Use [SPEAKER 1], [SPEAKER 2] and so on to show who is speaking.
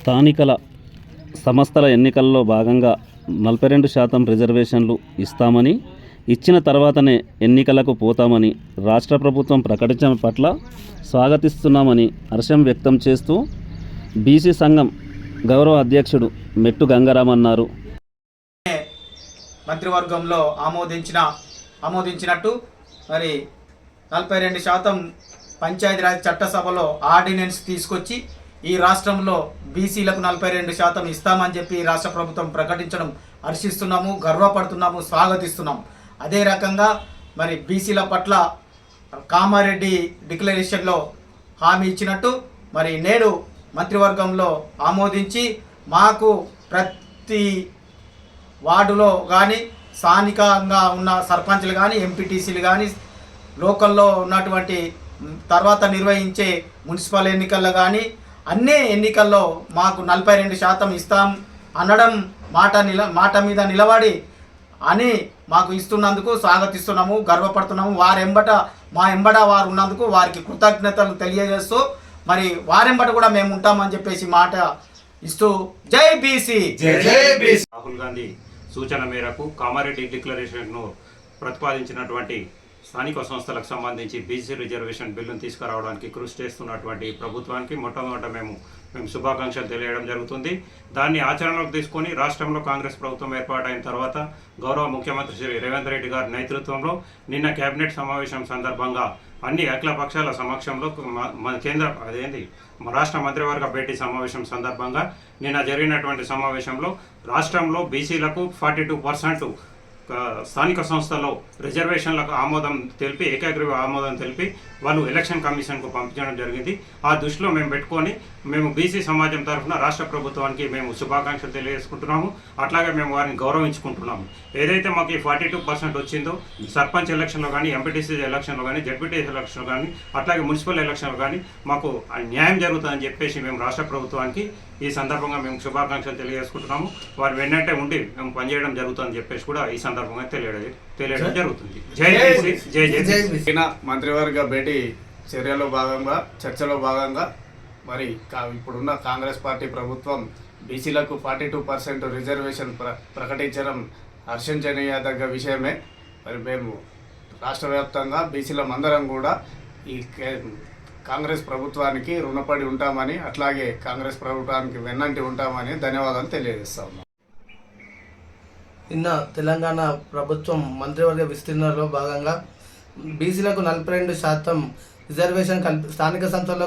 [SPEAKER 1] స్థానికల సంస్థల ఎన్నికల్లో భాగంగా 42% రిజర్వేషన్లు ఇస్తామని, ఇచ్చిన తర్వాతనే ఎన్నికలకు పోతామని రాష్ట్ర ప్రభుత్వం ప్రకటించడం పట్ల స్వాగతిస్తున్నామని హర్షం వ్యక్తం చేస్తూ బీసీ సంఘం గౌరవ అధ్యక్షుడు మెట్టు గంగారాం అన్నారు.
[SPEAKER 2] మంత్రివర్గంలో ఆమోదించినట్టు మరి 42% పంచాయతీరాజ్ చట్టసభలో ఆర్డినెన్స్ తీసుకొచ్చి ఈ రాష్ట్రంలో బీసీలకు 42% ఇస్తామని చెప్పి రాష్ట్ర ప్రభుత్వం ప్రకటించడం హర్షిస్తున్నాము, గర్వపడుతున్నాము, స్వాగతిస్తున్నాము. అదే రకంగా మరి బీసీల పట్ల కామారెడ్డి డిక్లరేషన్లో హామీ ఇచ్చినట్టు మరి నేడు మంత్రివర్గంలో ఆమోదించి మాకు ప్రతి వార్డులో కానీ స్థానికంగా ఉన్న సర్పంచ్లు కానీ ఎంపీటీసీలు కానీ లోకల్లో ఉన్నటువంటి తర్వాత నిర్వహించే మున్సిపల్ ఎన్నికల్లో కానీ అన్ని ఎన్నికల్లో మాకు 42% ఇస్తాం అనడం మాట మీద నిలబడి అని మాకు ఇస్తున్నందుకు స్వాగతిస్తున్నాము, గర్వపడుతున్నాము. మా ఎంబట వారు ఉన్నందుకు వారికి కృతజ్ఞతలు తెలియజేస్తూ మరి వారెంబట కూడా మేము ఉంటామని చెప్పేసి మాట ఇస్తూ జై బీసీ.
[SPEAKER 3] రాహుల్ గాంధీ సూచన మేరకు కామారెడ్డి డిక్లరేషన్ను ప్రతిపాదించినటువంటి స్థానిక సంస్థలకు సంబంధించి బీసీ రిజర్వేషన్ బిల్లును తీసుకురావడానికి కృషి చేస్తున్నటువంటి ప్రభుత్వానికి మొట్టమొదట మేము శుభాకాంక్షలు తెలియడం జరుగుతుంది. దాన్ని ఆచరణలోకి తీసుకొని రాష్ట్రంలో కాంగ్రెస్ ప్రభుత్వం ఏర్పాటైన తర్వాత గౌరవ ముఖ్యమంత్రి శ్రీ రేవంత్ రెడ్డి గారి నేతృత్వంలో నిన్న కేబినెట్ సమావేశం సందర్భంగా అన్ని అఖిలపక్షాల సమక్షంలో రాష్ట్ర మంత్రివర్గ భేటీ సమావేశం సందర్భంగా నిన్న జరిగినటువంటి సమావేశంలో రాష్ట్రంలో బీసీలకు 42% స్థానిక సంస్థలో రిజర్వేషన్లకు ఆమోదం తెలిపి ఏకాగ్రీవ ఆమోదం తెలిపి వాళ్ళు ఎలక్షన్ కమిషన్కు పంపించడం జరిగింది. ఆ దృష్టిలో మేము పెట్టుకొని మేము బీసీ సమాజం తరఫున రాష్ట్ర ప్రభుత్వానికి మేము శుభాకాంక్షలు తెలియజేసుకుంటున్నాము. అట్లాగే మేము వారిని గౌరవించుకుంటున్నాము. ఏదైతే మాకు ఈ 42% వచ్చిందో సర్పంచ్ ఎలక్షన్లో కానీ, ఎంపీటీసీ ఎలక్షన్లో కానీ, జడ్పీటీసీ ఎలక్షన్లో కానీ, అట్లాగే మున్సిపల్ ఎలక్షన్లో కానీ మాకు న్యాయం జరుగుతుందని చెప్పేసి మేము రాష్ట్ర ప్రభుత్వానికి ఈ సందర్భంగా మేము శుభాకాంక్షలు తెలియజేసుకుంటున్నాము. వారు వెన్నంటే ఉండి మేము పనిచేయడం జరుగుతుందని చెప్పేసి కూడా ఈ సందర్భంగా తెలియడం జరుగుతుంది. జై జై జై జై.
[SPEAKER 4] మంత్రివర్గ భేటీ చర్చలో భాగంగా మరి ఇప్పుడున్న కాంగ్రెస్ పార్టీ ప్రభుత్వం బీసీలకు 42% రిజర్వేషన్ ప్రకటించడం హర్షించనీయదగ్గ విషయమే. మరి మేము రాష్ట్ర వ్యాప్తంగా బీసీలమందరం కూడా ఈ కాంగ్రెస్ ప్రభుత్వానికి రుణపడి ఉంటామని, అట్లాగే కాంగ్రెస్ ప్రభుత్వానికి వెన్నంటి ఉంటామని ధన్యవాదాలు తెలియజేస్తాము.
[SPEAKER 5] నిన్న తెలంగాణ ప్రభుత్వం మంత్రివర్గ విస్తీర్ణలో భాగంగా బీసీలకు 42% రిజర్వేషన్ స్థానిక సంస్థల్లో